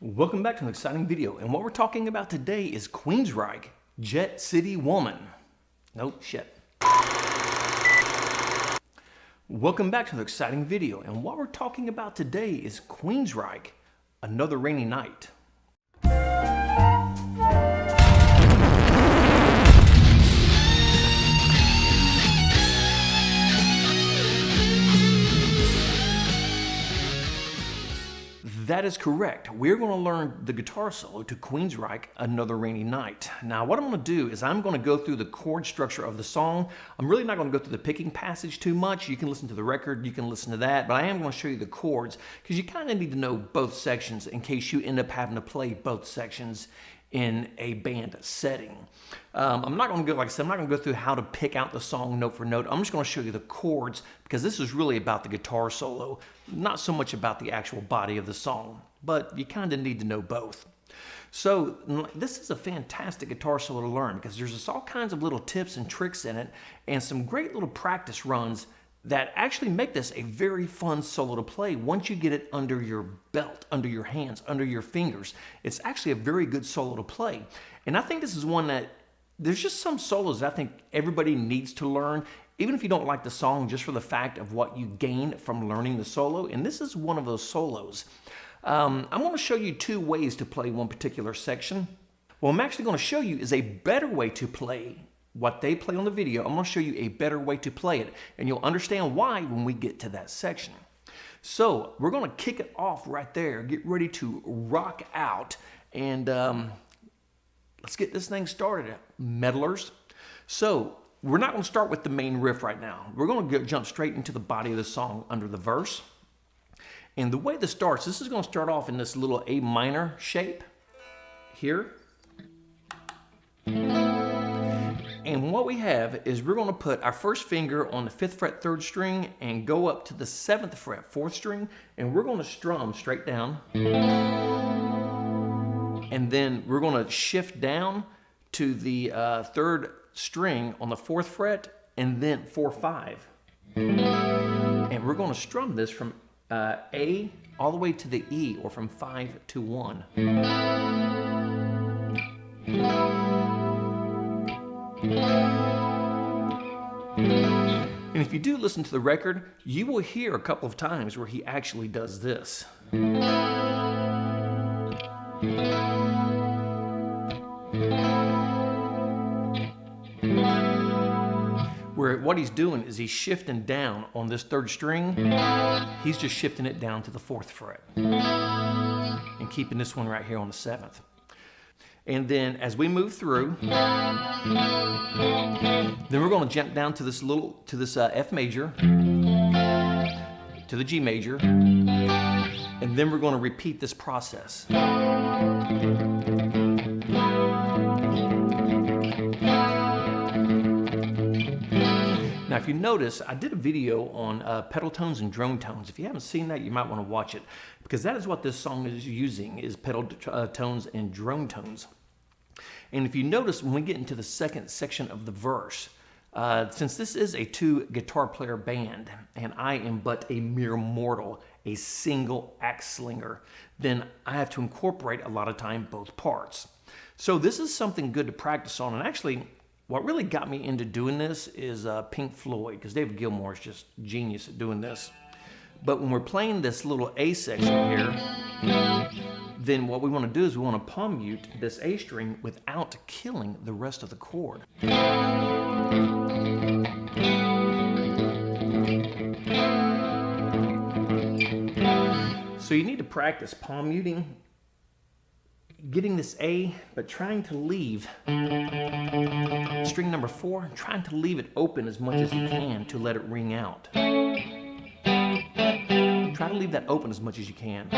Welcome back to an exciting video, and what we're talking about today is Queensryche, Jet City Woman. Nope, shit. Welcome back to an exciting video, and what we're talking about today is Queensryche, Another Rainy Night. That is correct. We're going to learn the guitar solo to Queensryche, Another Rainy Night. Now, what I'm going to do is I'm going to go through the chord structure of the song. I'm really not going to go through the picking passage too much. You can listen to the record, you can listen to that, but I am going to show you the chords because you kind of need to know both sections in case you end up having to play both sections in a band setting. I'm not going to go, like I said, I'm not going to go through how to pick out the song note for note. I'm just going to show you the chords because this is really about the guitar solo, not so much about the actual body of the song, but you kind of need to know both. So this is a fantastic guitar solo to learn because there's just all kinds of little tips and tricks in it and some great little practice runs that actually make this a very fun solo to play once you get it under your belt, under your hands, under your fingers. It's actually a very good solo to play. And I think this is one that there's just some solos that I think everybody needs to learn, even if you don't like the song, just for the fact of what you gain from learning the solo. And this is one of those solos. I'm going to show you two ways to play one particular section. What I'm actually going to show you is a better way to play what they play on the video. I'm going to show you a better way to play it, and you'll understand why when we get to that section. So we're going to kick it off right there, get ready to rock out, and let's get this thing started, meddlers. So we're not going to start with the main riff right now. We're going to jump straight into the body of the song under the verse. And the way this starts, this is going to start off in this little A minor shape here. And what we have is we're going to put our first finger on the 5th fret 3rd string and go up to the 7th fret 4th string, and we're going to strum straight down. And then we're going to shift down to the 3rd string on the 4th fret and then 4-5. And we're going to strum this from A all the way to the E, or from 5 to 1. And if you do listen to the record, you will hear a couple of times where he actually does this. Where what he's doing is he's shifting down on this 3rd string. He's just shifting it down to the 4th fret and keeping this one right here on the 7th. And then as we move through, then we're going to jump down to this F major, to the G major, and then we're going to repeat this process. Now, if you notice, I did a video on pedal tones and drone tones. If you haven't seen that, you might want to watch it, because that is what this song is using, is pedal tones and drone tones. And if you notice, when we get into the second section of the verse, since this is a 2-guitar player band, and I am but a mere mortal, a single axe slinger, then I have to incorporate a lot of time both parts. So this is something good to practice on. And actually, what really got me into doing this is Pink Floyd, because David Gilmour is just genius at doing this. But when we're playing this little A section here, then what we want to do is we want to palm mute this A string without killing the rest of the chord. So you need to practice palm muting, getting this A, but trying to leave string number 4, trying to leave it open as much as you can to let it ring out. Try to leave that open as much as you can.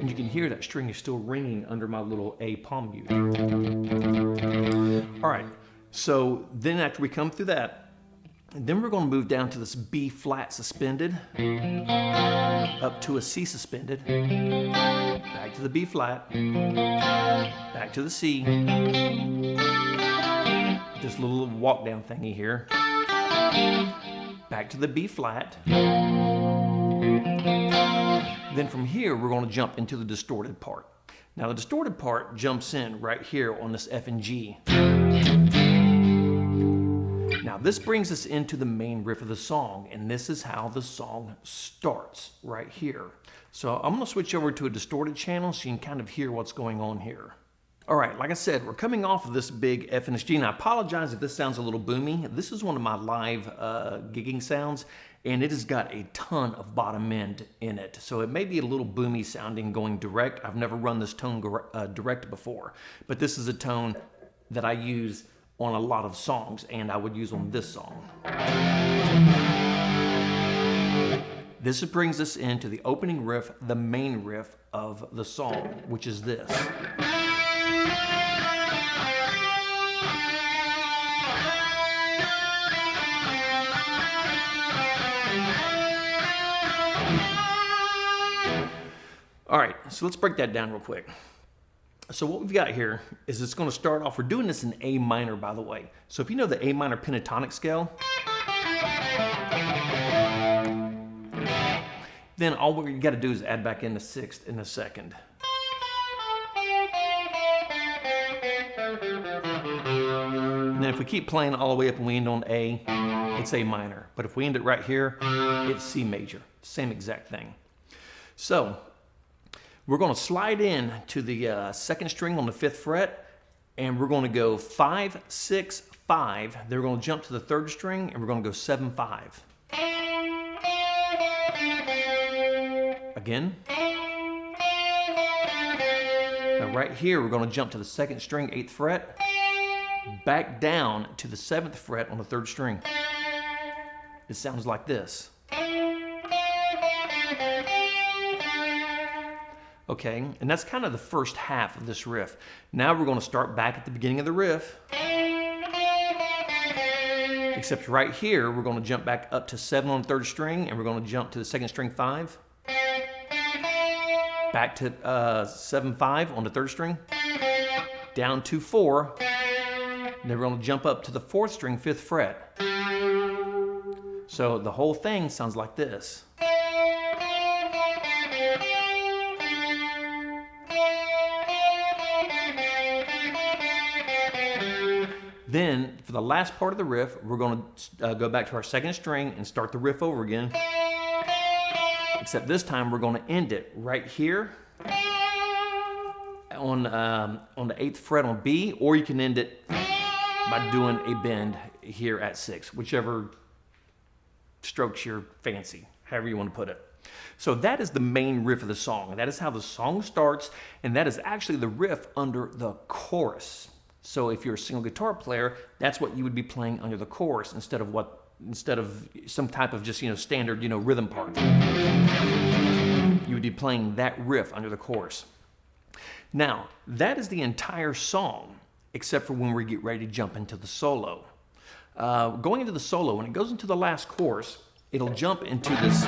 And you can hear that string is still ringing under my little A palm mute. All right, so then after we come through that, then we're going to move down to this B flat suspended, up to a C suspended, back to the B flat, back to the C, this little walk down thingy here. Back to the B flat. Then from here, we're going to jump into the distorted part. Now the distorted part jumps in right here on this F and G. Now this brings us into the main riff of the song, and this is how the song starts right here. So I'm going to switch over to a distorted channel so you can kind of hear what's going on here. All right, like I said, we're coming off of this big F and G, and I apologize if this sounds a little boomy. This is one of my live gigging sounds, and it has got a ton of bottom end in it. So it may be a little boomy sounding going direct. I've never run this tone direct before, but this is a tone that I use on a lot of songs, and I would use on this song. This brings us into the opening riff, the main riff of the song, which is this. All right, so let's break that down real quick. So what we've got here is it's going to start off, we're doing this in A minor, by the way. So if you know the A minor pentatonic scale, then all you got to do is add back in the sixth and the second. And then if we keep playing all the way up and we end on A, it's A minor. But if we end it right here, it's C major. Same exact thing. So we're going to slide in to the second string on the 5th fret, and we're going to go 5, 6, 5. Then we're going to jump to the 3rd string, and we're going to go 7, 5. Again. Now right here, we're going to jump to the 2nd string, 8th fret, back down to the 7th fret on the 3rd string. It sounds like this. Okay, and that's kind of the first half of this riff. Now we're going to start back at the beginning of the riff. Except right here, we're going to jump back up to 7 on the 3rd string, and we're going to jump to the 2nd string 5. Back to 7, 5 on the 3rd string. Down to 4. And then we're going to jump up to the 4th string, 5th fret. So the whole thing sounds like this. Then, for the last part of the riff, we're going to go back to our 2nd string and start the riff over again. Except this time, we're going to end it right here on the 8th fret on B, or you can end it by doing a bend here at 6, whichever strokes your fancy, however you want to put it. So that is the main riff of the song. That is how the song starts, and that is actually the riff under the chorus. So if you're a single guitar player, that's what you would be playing under the chorus instead of some type of just, standard, rhythm part. You would be playing that riff under the chorus. Now, that is the entire song, except for when we get ready to jump into the solo. Going into the solo, when it goes into the last chorus, it'll jump into this.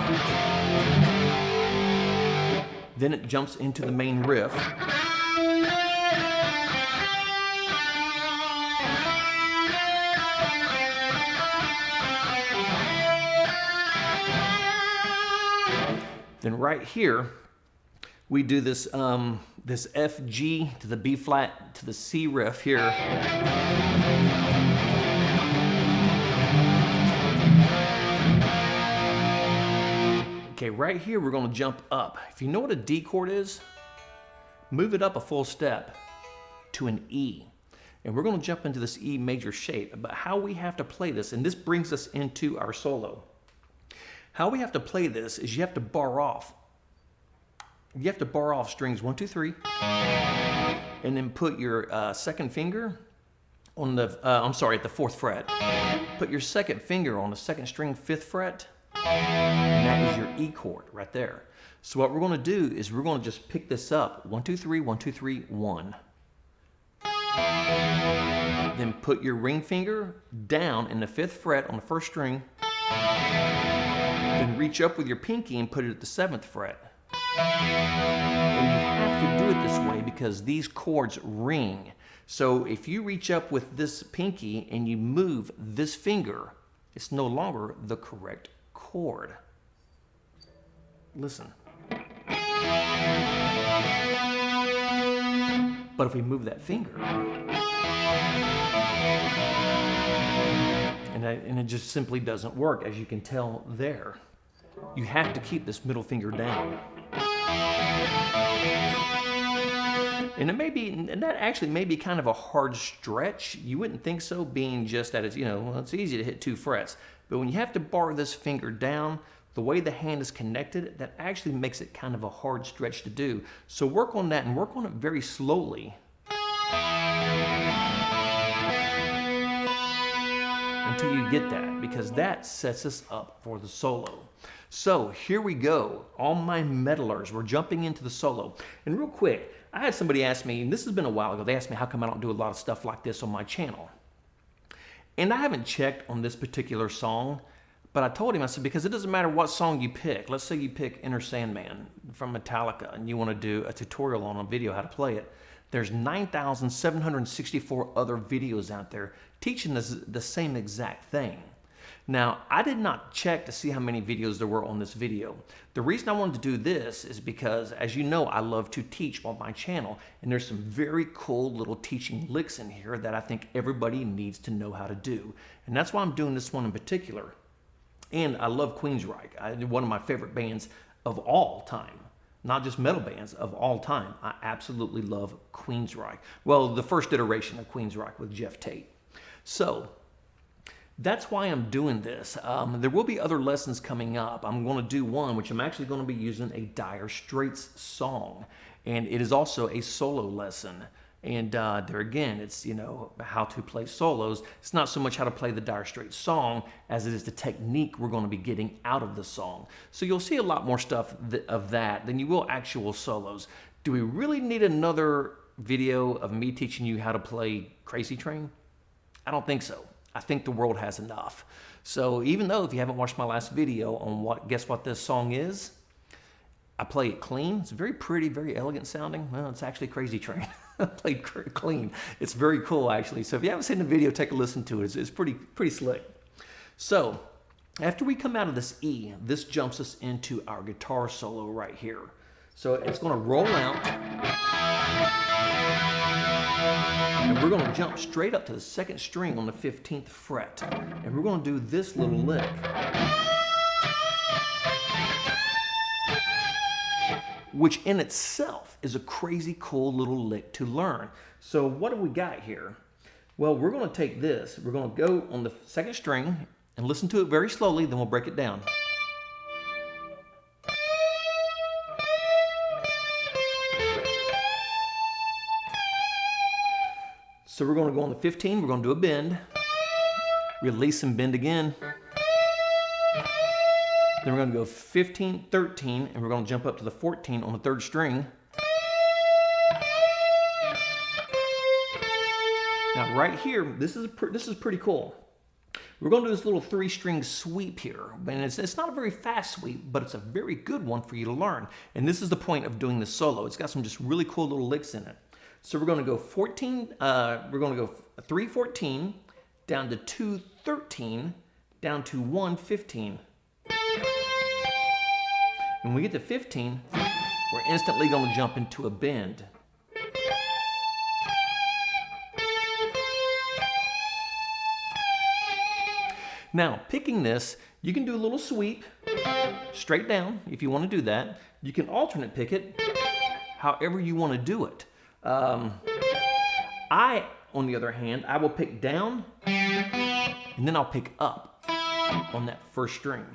Then it jumps into the main riff. Then right here, we do this this F, G to the B flat to the C riff here. Okay, right here we're going to jump up. If you know what a D chord is, move it up a full step to an E. And we're going to jump into this E major shape. But how we have to play this, and this brings us into our solo. How we have to play this is you have to bar off. You have to bar off strings 1, 2, 3, and then put your 2nd finger on the, at the 4th fret. Put your 2nd finger on the 2nd string 5th fret, and that is your E chord right there. So what we're going to do is we're going to just pick this up, 1, 2, 3, 1, 2, 3, 1. Then put your ring finger down in the 5th fret on the 1st string. Then reach up with your pinky and put it at the 7th fret. And you have to do it this way because these chords ring. So if you reach up with this pinky and you move this finger, it's no longer the correct chord. Listen. But if we move that finger, and it just simply doesn't work, as you can tell there. You have to keep this middle finger down. And that actually may be kind of a hard stretch. You wouldn't think so, being just that it's, it's easy to hit 2 frets. But when you have to bar this finger down, the way the hand is connected, that actually makes it kind of a hard stretch to do. So work on that and work on it very slowly. Until you get that, because that sets us up for the solo. So here we go. All my meddlers, we're jumping into the solo. And real quick, I had somebody ask me, and this has been a while ago, they asked me how come I don't do a lot of stuff like this on my channel. And I haven't checked on this particular song, but I told him, I said, because it doesn't matter what song you pick. Let's say you pick Enter Sandman from Metallica and you want to do a tutorial on a video how to play it. There's 9,764 other videos out there teaching us the same exact thing. Now, I did not check to see how many videos there were on this video. The reason I wanted to do this is because, as you know, I love to teach on my channel, and there's some very cool little teaching licks in here that I think everybody needs to know how to do. And that's why I'm doing this one in particular. And I love Queensryche, one of my favorite bands of all time. Not just metal bands, of all time. I absolutely love Queensryche. Well, the first iteration of Queensryche with Jeff Tate. So, that's why I'm doing this. There will be other lessons coming up. I'm going to do one, which I'm actually going to be using a Dire Straits song. And it is also a solo lesson. And there again, it's, how to play solos. It's not so much how to play the Dire Straits song as it is the technique we're going to be getting out of the song. So you'll see a lot more stuff of that than you will actual solos. Do we really need another video of me teaching you how to play Crazy Train? I don't think so. I think the world has enough. So even though if you haven't watched my last video on guess what this song is, I play it clean. It's very pretty, very elegant sounding. Well, it's actually Crazy Train. I played clean. It's very cool, actually. So if you haven't seen the video, take a listen to it. It's pretty slick. So after we come out of this E, this jumps us into our guitar solo right here. So it's going to roll out. And we're going to jump straight up to the 2nd string on the 15th fret. And we're going to do this little lick. Which in itself is a crazy cool little lick to learn. So what do we got here? Well, we're going to take this. We're going to go on the 2nd string and listen to it very slowly, then we'll break it down. So we're going to go on the 15, we're going to do a bend, release and bend again. Then we're going to go 15, 13, and we're going to jump up to the 14 on the 3rd string. Now right here, this is pretty cool. We're going to do this little 3-string sweep here. And it's not a very fast sweep, but it's a very good one for you to learn. And this is the point of doing the solo. It's got some just really cool little licks in it. So we're going to go 14, we're going to go 3, 14, down to 2, 13, down to 1, 15. When we get to 15, we're instantly going to jump into a bend. Now, picking this, you can do a little sweep, straight down, if you want to do that. You can alternate pick it, however you want to do it. On the other hand, I will pick down, and then I'll pick up on that 1st string.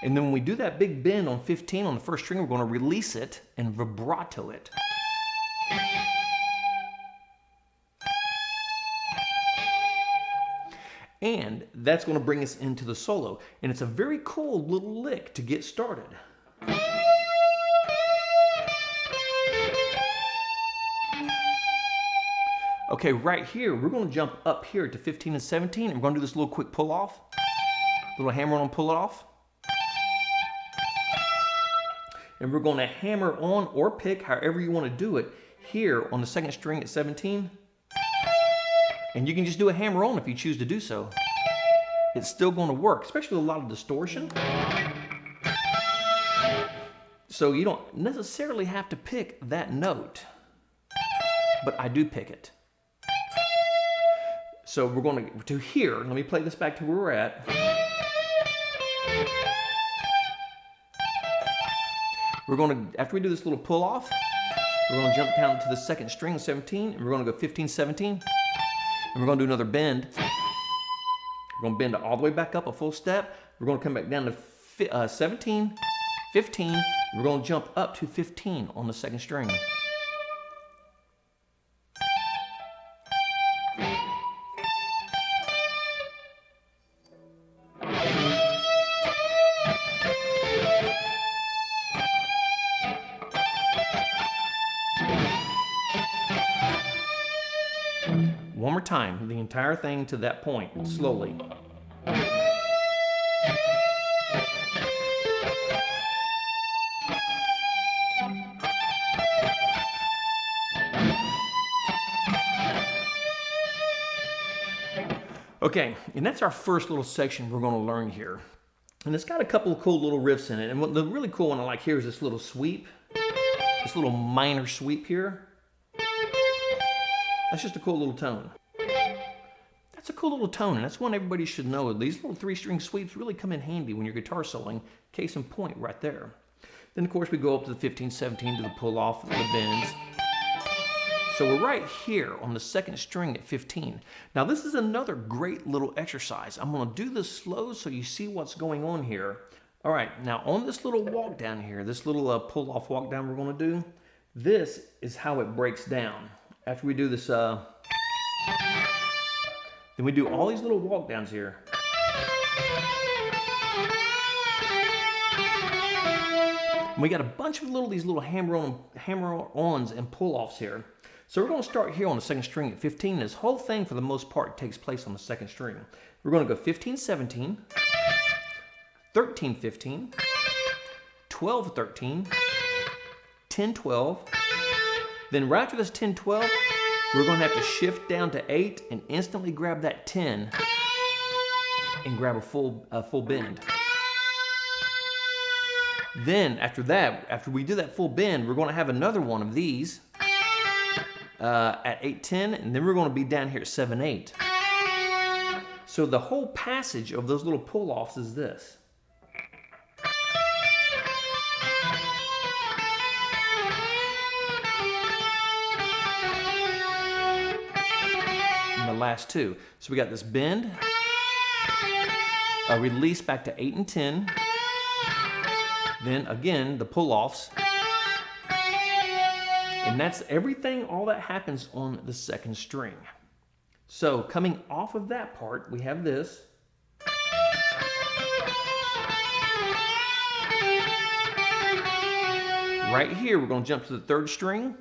And then when we do that big bend on 15 on the 1st string, we're going to release it and vibrato it. And that's going to bring us into the solo. And it's a very cool little lick to get started. Okay, right here, we're going to jump up here to 15 and 17, and we're going to do this little quick pull off. Little hammer on, pull it off. And we're going to hammer on or pick, however you want to do it, here on the second string at 17, and you can just do a hammer on if you choose to do so. It's still going to work, especially with a lot of distortion. So you don't necessarily have to pick that note, but I do pick it. So we're going to here. Let me play this back to where we're at. We're going to, after we do this little pull off, we're going to jump down to the second string, 17, and we're going to go 15, 17, and we're going to do another bend. We're going to bend all the way back up a full step. We're going to come back down to 17, 15, and we're going to jump up to 15 on the second string. One more time, the entire thing to that point, slowly. Okay, and that's our first little section we're going to learn here. And it's got a couple of cool little riffs in it. And what the really cool one I like here is this little sweep, this little minor sweep here. That's just a cool little tone. That's a cool little tone, and that's one everybody should know. These little three-string sweeps really come in handy when you're guitar soloing. Case in point right there. Then, of course, we go up to the 15, 17 to the pull-off, the bends. So we're right here on the second string at 15. Now, this is another great little exercise. I'm going to do this slow so you see what's going on here. All right, now on this little walk down here, this little pull-off walk down we're going to do, this is how it breaks down. After we do this, then we do all these little walk downs here. And we got a bunch of these little hammer-ons and pull-offs here. So we're going to start here on the second string at 15. This whole thing, for the most part, takes place on the second string. We're going to go 15, 17, 13, 15, 12, 13, 10, 12. Then right after this 10, 12, we're going to have to shift down to 8 and instantly grab that 10 and grab a full bend. Then after that, after we do that full bend, we're going to have another one of these at 8, 10, and then we're going to be down here at 7, 8. So the whole passage of those little pull-offs is this. The last two. So we got this bend, a release back to 8 and 10, then again the pull-offs, and that's everything. All that happens on the second string. So coming off of that part, we have this. Right here, we're going to jump to the third string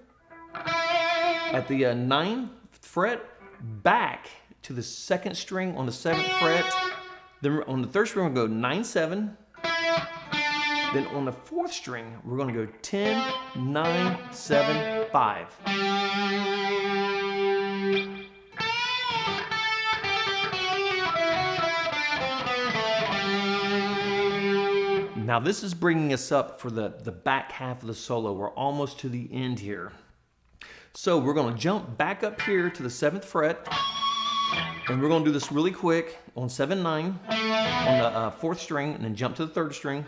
at the 9th fret, back to the second string on the 7th fret. Then on the third string, we're going to go 9, 7. Then on the 4th string, we're going to go 10, 9, 7, 5. Now this is bringing us up for the back half of the solo. We're almost to the end here. So we're going to jump back up here to the 7th fret, and we're going to do this really quick on 7, 9 on the 4th string, and then jump to the 3rd string.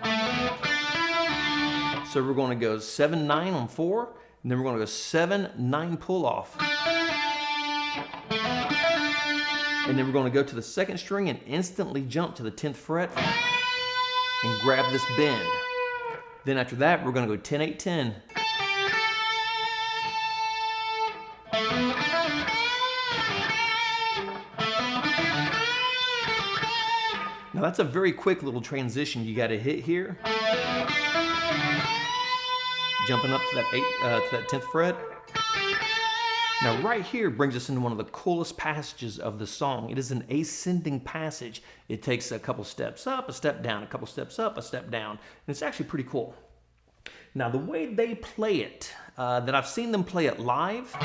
So we're going to go 7, 9 on 4, and then we're going to go 7, 9 pull off. And then we're going to go to the 2nd string and instantly jump to the 10th fret and grab this bend. Then after that, we're going to go 10, 8, 10. Now that's a very quick little transition you got to hit here. Jumping up to that 10th fret. Now right here brings us into one of the coolest passages of the song. It is an ascending passage. It takes a couple steps up, a step down, a couple steps up, a step down. And it's actually pretty cool. Now the way they play it, that I've seen them play it live.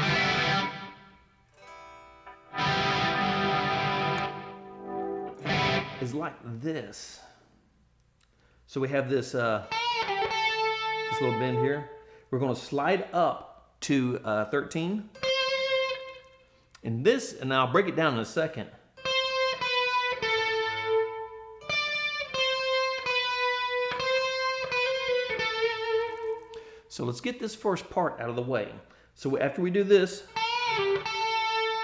Is like this. So we have this this little bend here. We're going to slide up to 13. And this, and I'll break it down in a second. So let's get this first part out of the way. So after we do this,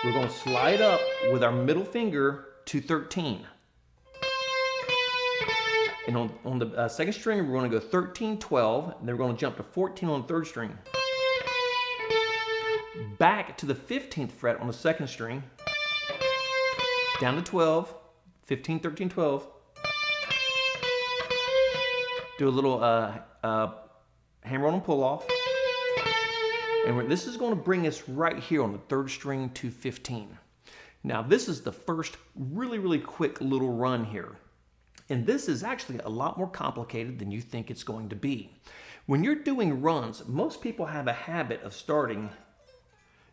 we're going to slide up with our middle finger to 13. And on the second string, we're going to go 13, 12, and then we're going to jump to 14 on the third string. Back to the 15th fret on the second string, down to 12, 15, 13, 12. Do a little hammer on and pull off. And this is going to bring us right here on the third string to 15. Now this is the first really, really quick little run here. And this is actually a lot more complicated than you think it's going to be. When you're doing runs, most people have a habit of starting,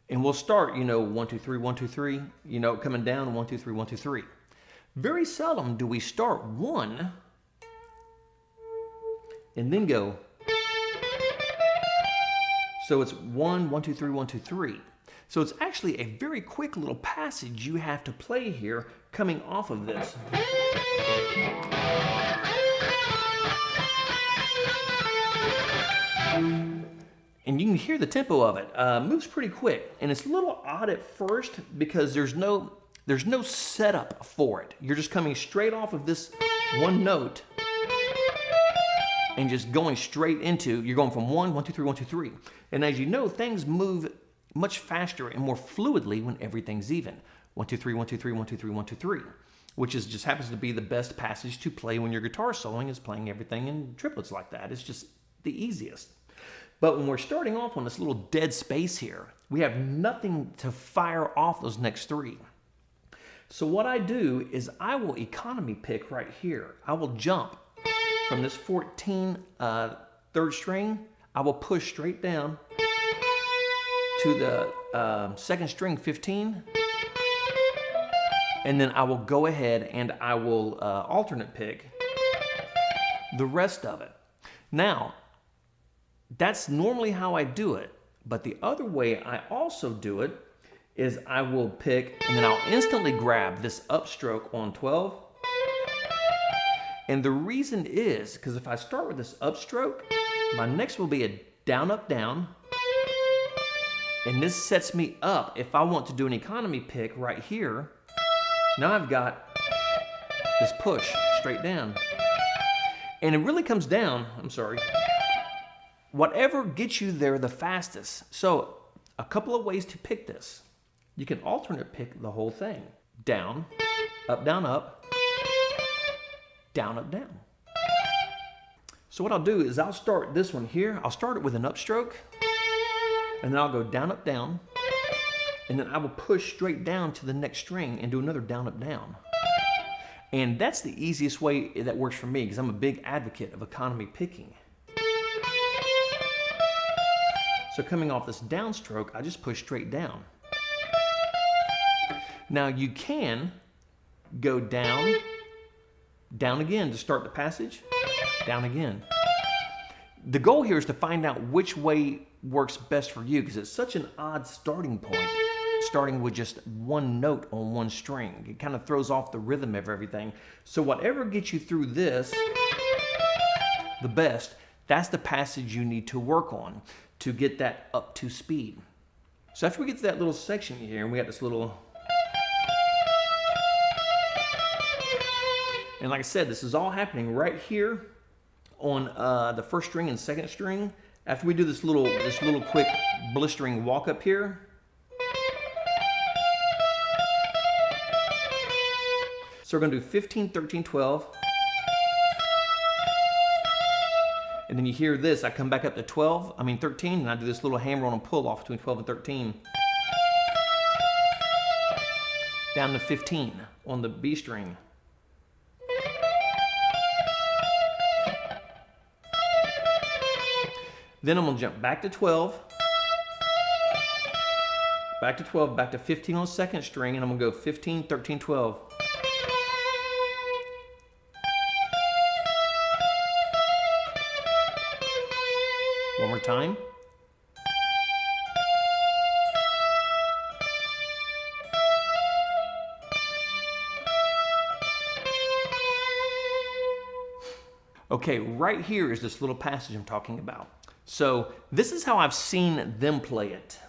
and we'll start, 1, 2, 3, 1, 2, 3, coming down 1, 2, 3, 1, 2, 3. Very seldom do we start 1 and then go. So it's 1, 1, 2, 3, 1, 2, 3. So it's actually a very quick little passage you have to play here coming off of this. And you can hear the tempo of it. Moves pretty quick. And it's a little odd at first because there's no setup for it. You're just coming straight off of this one note and just going straight into, you're going from 1, 1, 2, 3, 1, 2, 3. And as you know, things move much faster and more fluidly when everything's even. 1, 2, 3, 1, 2, 3, 1, 2, 3, 1, 2, 3. Which just happens to be the best passage to play when your guitar soloing is playing everything in triplets like that. It's just the easiest. But when we're starting off on this little dead space here, we have nothing to fire off those next 3. So what I do is I will economy pick right here. I will jump from this 14 third string. I will push straight down to the second string 15. And then I will go ahead and I will alternate pick the rest of it. Now, that's normally how I do it. But the other way I also do it is I will pick, and then I'll instantly grab this upstroke on 12. And the reason is, because if I start with this upstroke, my next will be a down, up, down. And this sets me up, if I want to do an economy pick right here, now I've got this push straight down. And it really comes down, whatever gets you there the fastest. So a couple of ways to pick this. You can alternate pick the whole thing. Down, up, down, up, down, up, down. So what I'll do is I'll start this one here. I'll start it with an upstroke, and then I'll go down, up, down, and then I will push straight down to the next string and do another down, up, down. And that's the easiest way that works for me because I'm a big advocate of economy picking. So coming off this downstroke, I just push straight down. Now you can go down, down again to start the passage, down again. The goal here is to find out which way works best for you because it's such an odd starting point, starting with just one note on one string. It kind of throws off the rhythm of everything. So whatever gets you through this the best, that's the passage you need to work on to get that up to speed. So after we get to that little section here, and we got this little, and like I said, this is all happening right here on the first string and second string. After we do this little quick blistering walk up here, so we're going to do 15, 13, 12. And then you hear this, I come back up to 13, and I do this little hammer on and pull off between 12 and 13. Down to 15 on the B string. Then I'm going to jump back to 12. back to 12, back to 15 on the second string, and I'm gonna go 15, 13, 12. One more time. Okay, right here is this little passage I'm talking about. So this is how I've seen them play it.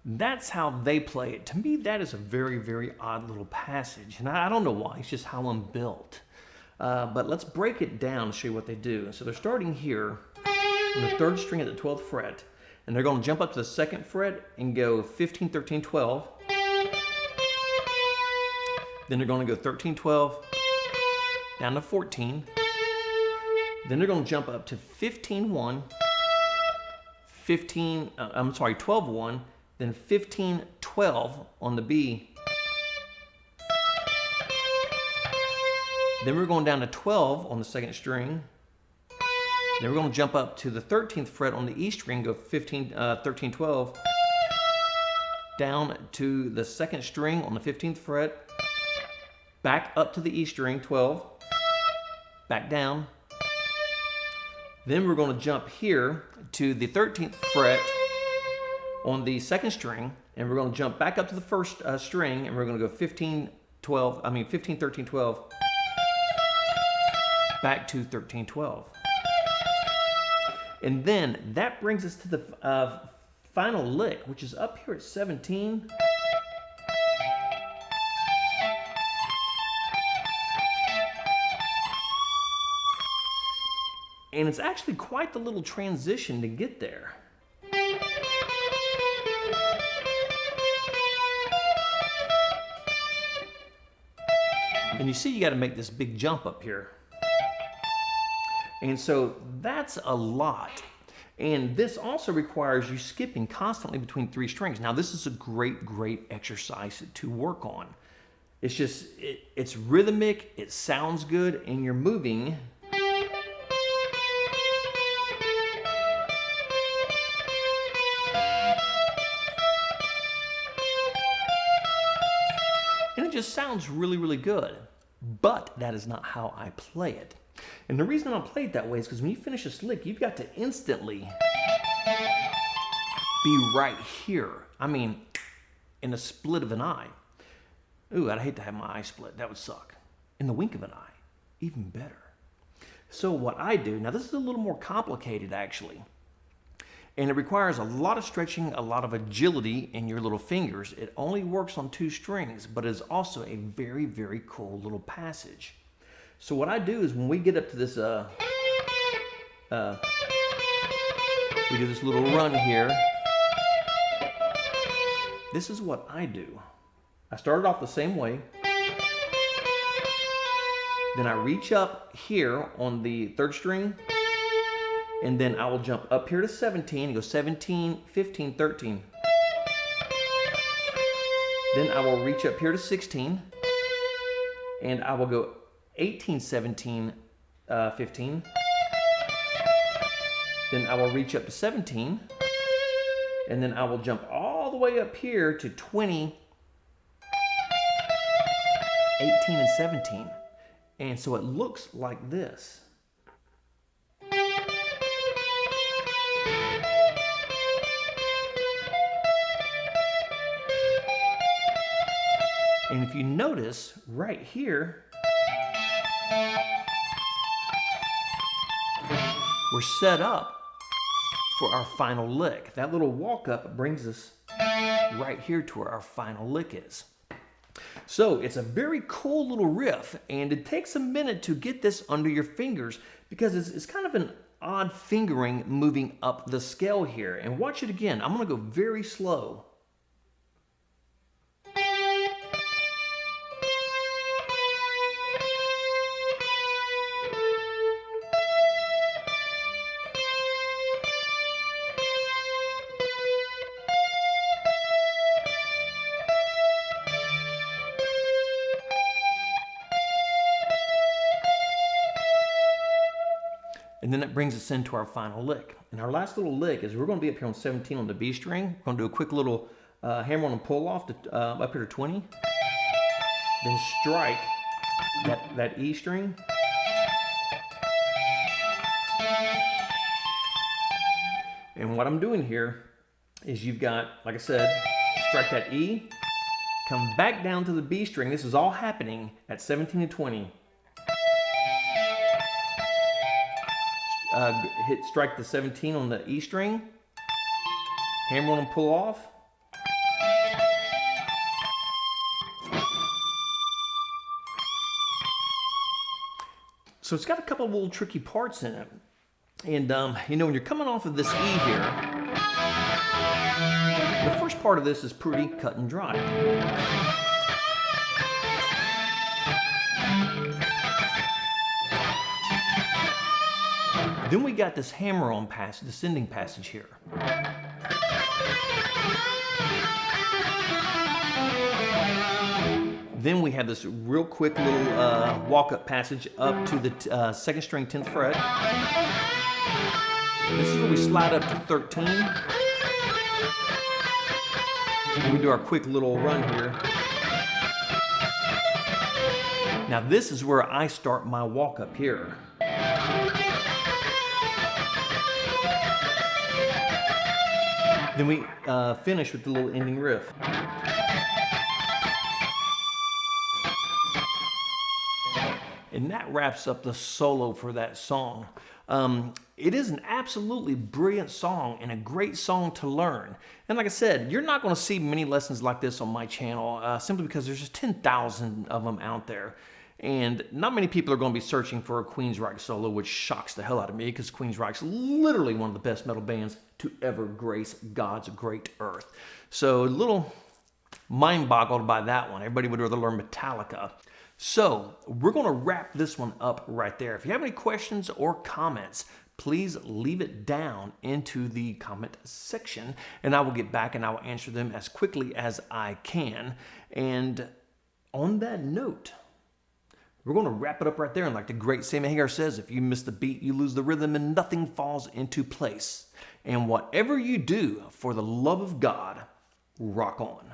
That's how they play it. To me, that is a very, very odd little passage. And I don't know why, it's just how I'm built. But let's break it down and show you what they do. So they're starting here on the third string at the 12th fret, and they're going to jump up to the second fret and go 15, 13, 12. Then they're going to go 13, 12, down to 14. Then they're going to jump up to 15, 1, 12, 1, then 15, 12 on the B. Then we're going down to 12 on the second string. Then we're going to jump up to the 13th fret on the E string, go 15, 13, 12, down to the second string on the 15th fret, back up to the E string, 12, back down. Then we're going to jump here to the 13th fret on the second string, and we're going to jump back up to the first string, and we're going to go 15, 13, 12, back to 13, 12. And then that brings us to the final lick, which is up here at 17. And it's actually quite the little transition to get there. And you see you got to make this big jump up here. And so that's a lot. And this also requires you skipping constantly between three strings. Now this is a great, great exercise to work on. It's just, it's rhythmic, it sounds good, and you're moving. And it just sounds really, really good. But that is not how I play it. And the reason I don't play it that way is because when you finish this lick, you've got to instantly be right here. I mean, in a split of an eye. Ooh, I'd hate to have my eye split. That would suck. In the wink of an eye. Even better. So what I do, now this is a little more complicated actually. And it requires a lot of stretching, a lot of agility in your little fingers. It only works on two strings, but it is also a very, very cool little passage. So what I do is when we get up to this, we do this little run here. This is what I do. I started off the same way. Then I reach up here on the third string, and then I will jump up here to 17, and go 17, 15, 13. Then I will reach up here to 16, and I will go 18, 17, 15. Then I will reach up to 17, and then I will jump all the way up here to 20, 18, and 17. And so it looks like this. And if you notice right here, we're set up for our final lick. That little walk up brings us right here to where our final lick is. So it's a very cool little riff, and it takes a minute to get this under your fingers because it's kind of an odd fingering moving up the scale here. And watch it again. I'm going to go very slow. And then that brings us into our final lick. And our last little lick is we're going to be up here on 17 on the B string. We're going to do a quick little hammer on and pull off to, up here to 20. Then strike that E string. And what I'm doing here is you've got, like I said, strike that E, come back down to the B string. This is all happening at 17 and 20. Strike the 17 on the E string, hammer on and pull off. So it's got a couple of little tricky parts in it. And you know, when you're coming off of this E here, the first part of this is pretty cut and dry. Then we got this hammer-on passage, descending passage here. Then we have this real quick little walk-up passage up to the second string 10th fret. This is where we slide up to 13. And we do our quick little run here. Now this is where I start my walk-up here. Then we finish with the little ending riff. And that wraps up the solo for that song. It is an absolutely brilliant song and a great song to learn. And like I said, you're not going to see many lessons like this on my channel simply because there's just 10,000 of them out there. And not many people are going to be searching for a Queensryche solo, which shocks the hell out of me because Queensryche's literally one of the best metal bands to ever grace God's great earth. So a little mind boggled by that one. Everybody would rather learn Metallica. So we're going to wrap this one up right there. If you have any questions or comments, please leave it down into the comment section and I will get back and I will answer them as quickly as I can. And on that note, we're going to wrap it up right there. And like the great Sammy Hagar says, if you miss the beat, you lose the rhythm and nothing falls into place. And whatever you do, for the love of God, rock on.